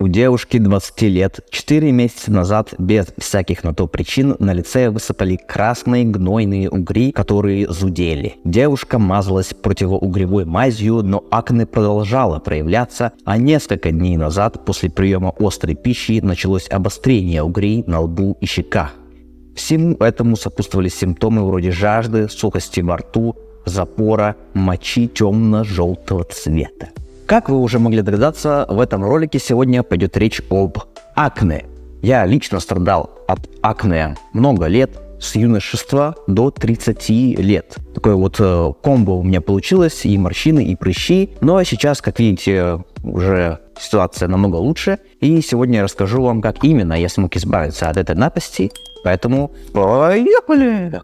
У девушки 20 лет 4 месяца назад без всяких на то причин на лице высыпали красные гнойные угри, которые зудели. Девушка мазалась противоугревой мазью, но акне продолжало проявляться, а несколько дней назад после приема острой пищи началось обострение угрей на лбу и щеках. Всему этому сопутствовали симптомы вроде жажды, сухости во рту, запора, мочи темно-желтого цвета. Как вы уже могли догадаться, в этом ролике сегодня пойдет речь об акне. Я лично страдал от акне много лет, с юношества до 30 лет. Такое вот комбо у меня получилось, и морщины, и прыщи. Но сейчас, как видите, уже ситуация намного лучше. И сегодня я расскажу вам, как именно я смог избавиться от этой напасти. Поэтому поехали!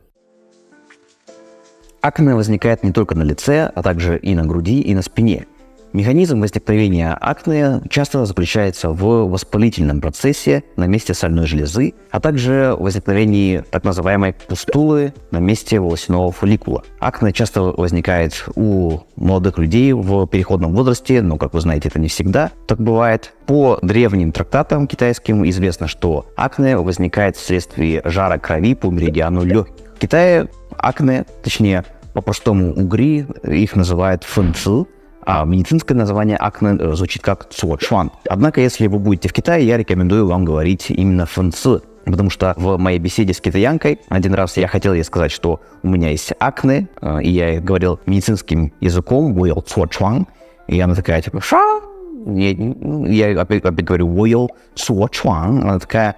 Акне возникает не только на лице, а также и на груди, и на спине. Механизм возникновения акне часто заключается в воспалительном процессе на месте сальной железы, а также возникновении так называемой пустулы на месте волосяного фолликула. Акне часто возникает у молодых людей в переходном возрасте, но, как вы знаете, это не всегда так бывает. По древним трактатам китайским известно, что акне возникает вследствие жара крови по меридиану легких. В Китае акне, точнее, по-простому угри, их называют фэнци, а медицинское название акне звучит как цуочуан. Однако, если вы будете в Китае, я рекомендую вам говорить именно фэнци, потому что в моей беседе с китаянкой один раз я хотел ей сказать, что у меня есть акне, и я ей говорил медицинским языком, воил цуочуан, и она такая, типа, ша? Я опять говорю, воил цуочуан, она такая,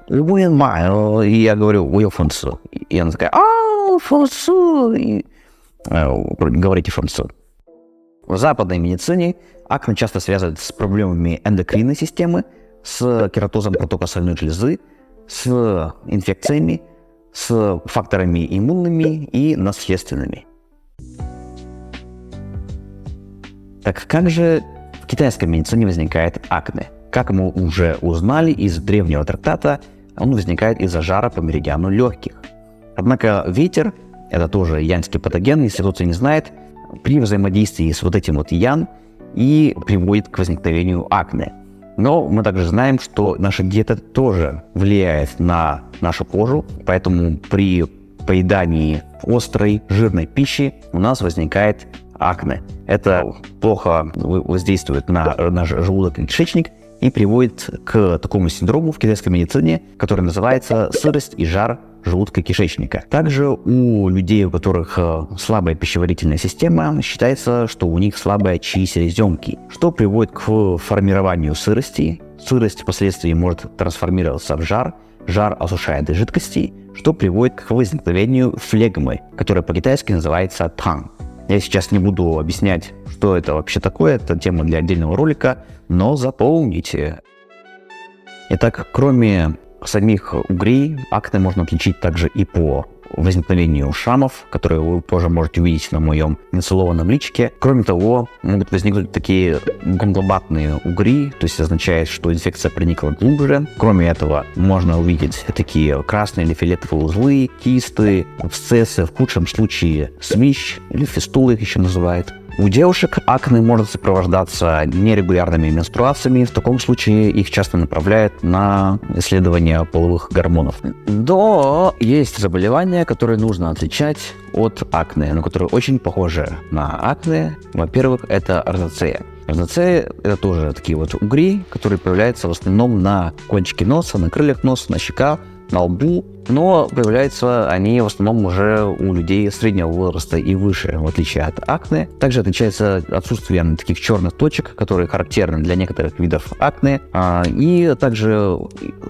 воил майл, и я говорю, воил фэнци, и она такая, фэнци, говорите фэнци. В западной медицине акне часто связывают с проблемами эндокринной системы, с кератозом протока сальной железы, с инфекциями, с факторами иммунными и наследственными. Так как же в китайской медицине возникает акне? Как мы уже узнали из древнего трактата, он возникает из-за жара по меридиану легких. Однако ветер – это тоже янский патоген, если кто-то не знает, при взаимодействии с вот этим вот ян и приводит к возникновению акне. Но мы также знаем, что наша диета тоже влияет на нашу кожу, поэтому при поедании острой, жирной пищи у нас возникает акне. Это плохо воздействует на наш желудок и кишечник и приводит к такому синдрому в китайской медицине, который называется сырость и жар желудка и кишечника. Также у людей, у которых слабая пищеварительная система, считается, что у них слабая чи-селезенки, что приводит к формированию сырости. Сырость впоследствии может трансформироваться в жар. Жар осушает жидкости, что приводит к возникновению флегмы, которая по-китайски называется тан. Я сейчас не буду объяснять, что это вообще такое, это тема для отдельного ролика, но запомните. Итак, кроме самих угрей, акне можно отличить также и по возникновению шрамов, которые вы позже можете увидеть на моем нецелованном личике. Кроме того, могут возникнуть такие конгломатные угри, то есть означает, что инфекция проникла глубже. Кроме этого, можно увидеть такие красные или фиолетовые узлы, кисты, абсцессы, в худшем случае свищ или фистулы их еще называют. У девушек акне может сопровождаться нерегулярными менструациями. В таком случае их часто направляют на исследование половых гормонов. Но есть заболевания, которые нужно отличать от акне, но которые очень похожи на акне. Во-первых, это розацея. Розацея – это тоже такие вот угри, которые появляются в основном на кончике носа, на крыльях носа, на щеках, на лбу, но появляются они в основном уже у людей среднего возраста и выше, в отличие от акне. Также отличается отсутствие таких черных точек, которые характерны для некоторых видов акне. И также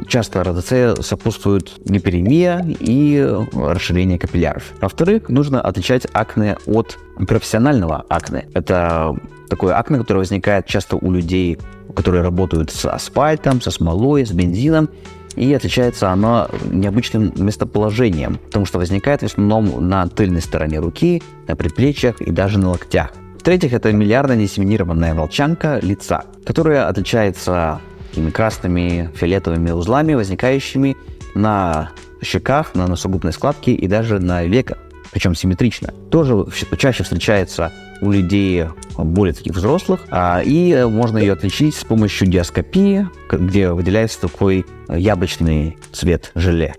часто розацея сопутствует гиперемия и расширение капилляров. Во-вторых, нужно отличать акне от профессионального акне. Это такое акне, которое возникает часто у людей, которые работают с асфальтом, со смолой, с бензином. И отличается оно необычным местоположением, потому что возникает в основном на тыльной стороне руки, на предплечьях и даже на локтях. В-третьих, это миллиардно диссеминированная волчанка лица, которая отличается такими красными фиолетовыми узлами, возникающими на щеках, на носогубной складке и даже на веках. причем симметрично. Тоже чаще встречается у людей более таких взрослых, и можно ее отличить с помощью диаскопии, где выделяется такой яблочный цвет желе.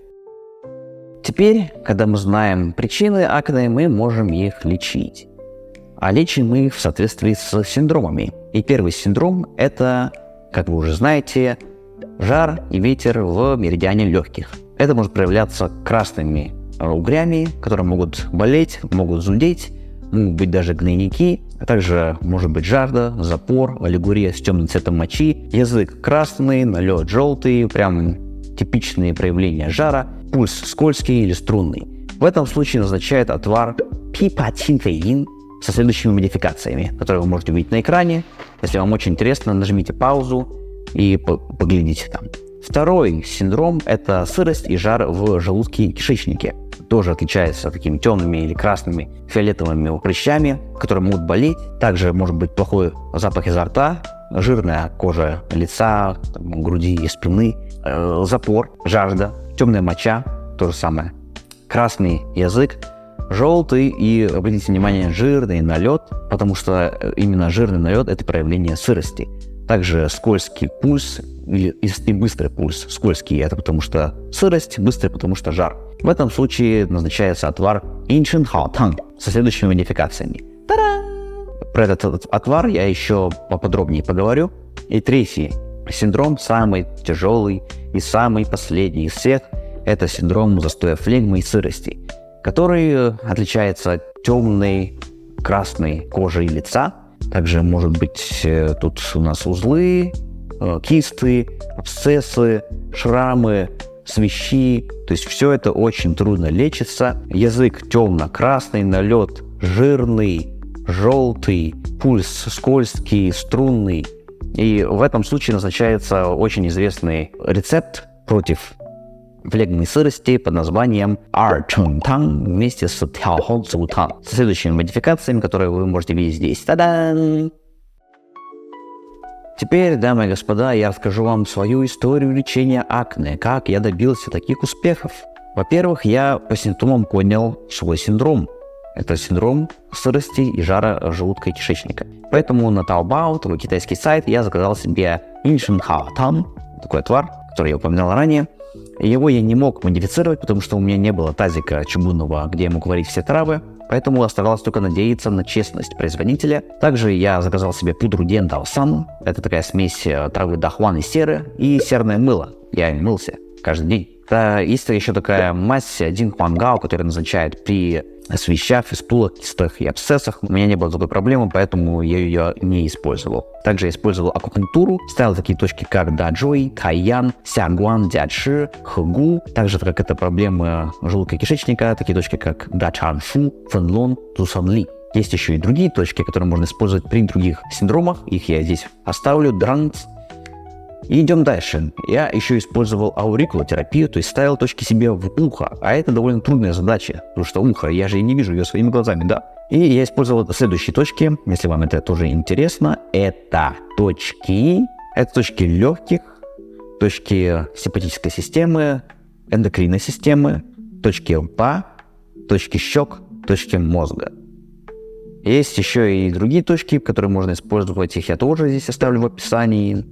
Теперь, когда мы знаем причины акне, мы можем их лечить. А лечим мы их в соответствии с синдромами. И первый синдром – это, как вы уже знаете, жар и ветер в меридиане легких. Это может проявляться красными угрями, которые могут болеть, могут зудеть, могут быть даже гнойники, а также может быть жажда, запор, аллергия с темным цветом мочи, язык красный, налет желтый, прям типичные проявления жара, пульс скользкий или струнный. В этом случае назначают отвар пипатинфеин со следующими модификациями, которые вы можете увидеть на экране. Если вам очень интересно, нажмите паузу и поглядите там. Второй синдром – это сырость и жар в желудке и кишечнике. Тоже отличается такими темными или красными фиолетовыми прыщами, которые могут болеть. Также может быть плохой запах изо рта, жирная кожа лица, груди и спины, запор, жажда, темная моча, то же самое. Красный язык, желтый и, обратите внимание, жирный налет, потому что именно жирный налет – это проявление сырости. Также скользкий пульс и быстрый пульс. Скользкий – это потому что сырость, быстрый – потому что жар. В этом случае назначается отвар Иншин Хаотан со следующими модификациями. Та-дам! Про этот отвар я еще поподробнее поговорю. И третий синдром, самый тяжелый и самый последний из всех – это синдром застоя флегмы и сырости, который отличается темной красной кожей лица. Также может быть тут у нас узлы, кисты, абсцессы, шрамы, свищи. То есть все это очень трудно лечится. Язык темно-красный, налет жирный, желтый, пульс скользкий, струнный. И в этом случае назначается очень известный рецепт против флегмы и сырости под названием Ар-Чун-Тан вместе с Тяо-Хо-Цу-Тан с следующими модификациями, которые вы можете видеть здесь. Та-дам! Теперь, дамы и господа, я расскажу вам свою историю лечения акне, как я добился таких успехов. Во-первых, я по симптомам понял свой синдром. Это синдром сырости и жара желудка и кишечника. Поэтому на Taobao, такой китайский сайт, я заказал себе Иншин Хаотан, такой отвар, который я упоминал ранее. Его я не мог модифицировать, потому что у меня не было тазика чугунного, где я мог варить все травы, поэтому оставалось только надеяться на честность производителя. Также я заказал себе пудру Ден Даосан, это такая смесь травы дахуан и серы, и серное мыло. Я им мылся каждый день. Есть еще такая мазь Дин Хуангао, которая назначает при свищах, фистулах, кистах и абсцессах. У меня не было такой проблемы, поэтому я ее не использовал. Также я использовал акупунктуру, ставил такие точки, как Даджой, Кайян, Сягуан, Дячи, Хэгу. Также, как это проблемы желудка и кишечника, такие точки, как Дачаншу, Фэнлон, Тусанли. Есть еще и другие точки, которые можно использовать при других синдромах. Их я здесь оставлю. Дранц. И идем дальше. Я еще использовал аурикулотерапию, то есть ставил точки себе в ухо. А это довольно трудная задача, потому что ухо, я же и не вижу ее своими глазами, да. И я использовал следующие точки, если вам это тоже интересно. Это точки легких, точки симпатической системы, эндокринной системы, точки лба, точки щек, точки мозга. Есть еще и другие точки, которые можно использовать, их я тоже здесь оставлю в описании.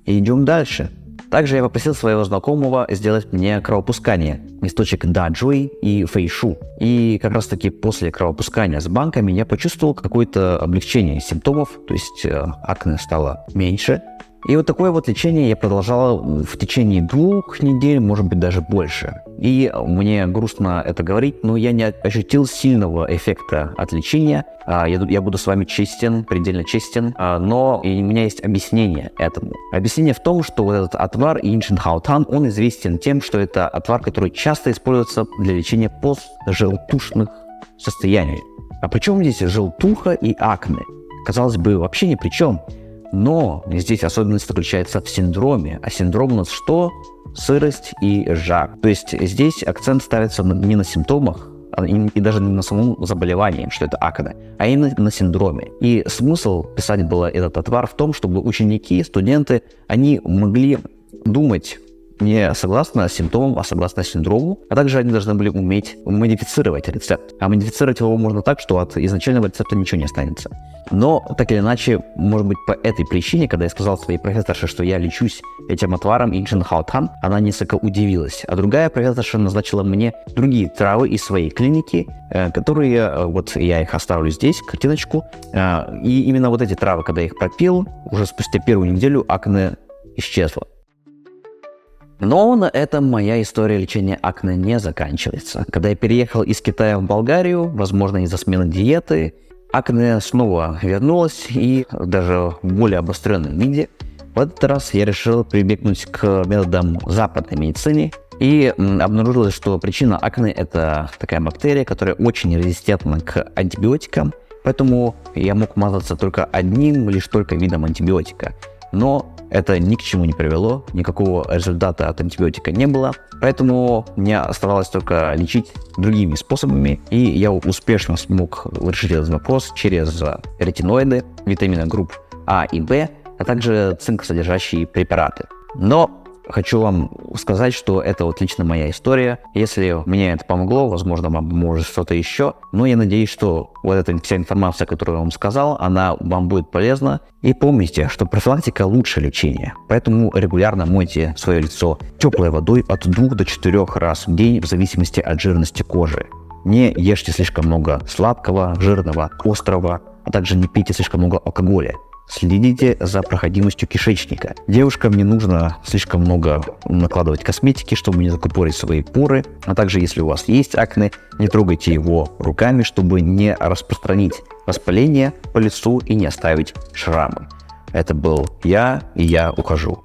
И идем дальше. Также я попросил своего знакомого сделать мне кровопускание из точек Даджуй и Фэйшу. И как раз таки после кровопускания с банками я почувствовал какое-то облегчение симптомов, то есть акне стало меньше. И вот такое вот лечение я продолжал в течение 2 недель, может быть даже больше. И мне грустно это говорить, но я не ощутил сильного эффекта от лечения. Я буду с вами честен, предельно честен, но и у меня есть объяснение этому. Объяснение в том, что вот этот отвар Иншин Хаотан, он известен тем, что это отвар, который часто используется для лечения постжелтушных состояний. А при чем здесь желтуха и акне? Казалось бы, вообще ни при чем. Но здесь особенность заключается в синдроме. А синдром у нас что? Сырость и жар. То есть здесь акцент ставится не на симптомах, и даже не на самом заболевании, что это акне, а именно на синдроме. И смысл писать было этот отвар в том, чтобы ученики, студенты, они могли думать не согласно симптомам, а согласно синдрому. А также они должны были уметь модифицировать рецепт. А модифицировать его можно так, что от изначального рецепта ничего не останется. Но, так или иначе, может быть, по этой причине, когда я сказал своей профессорше, что я лечусь этим отваром Инчен Хаотхан, она несколько удивилась. А другая профессорша назначила мне другие травы из своей клиники, которые, вот я их оставлю здесь, картиночку. И именно вот эти травы, когда я их пропил, уже спустя первую неделю акне исчезло. Но на этом моя история лечения акне не заканчивается. Когда я переехал из Китая в Болгарию, возможно, из-за смены диеты, акне снова вернулось и даже в более обостренном виде. В этот раз я решил прибегнуть к методам западной медицины и обнаружилось, что причина акне – это такая бактерия, которая очень резистентна к антибиотикам, поэтому я мог мазаться только одним, лишь только видом антибиотика. Но это ни к чему не привело, никакого результата от антибиотика не было, поэтому мне оставалось только лечить другими способами, и я успешно смог решить этот вопрос через ретиноиды, витамины групп А и В, а также цинкосодержащие препараты. Но хочу вам сказать, что это вот лично моя история. Если мне это помогло, возможно, вам поможет что-то еще. Но я надеюсь, что вот эта вся информация, которую я вам сказал, она вам будет полезна. И помните, что профилактика лучше лечения. Поэтому регулярно мойте свое лицо теплой водой от 2 до 4 раз в день в зависимости от жирности кожи. Не ешьте слишком много сладкого, жирного, острого, а также не пейте слишком много алкоголя. Следите за проходимостью кишечника. Девушкам не нужно слишком много накладывать косметики, чтобы не закупорить свои поры. А также, если у вас есть акне, не трогайте его руками, чтобы не распространить воспаление по лицу и не оставить шрамы. Это был я, и я ухожу.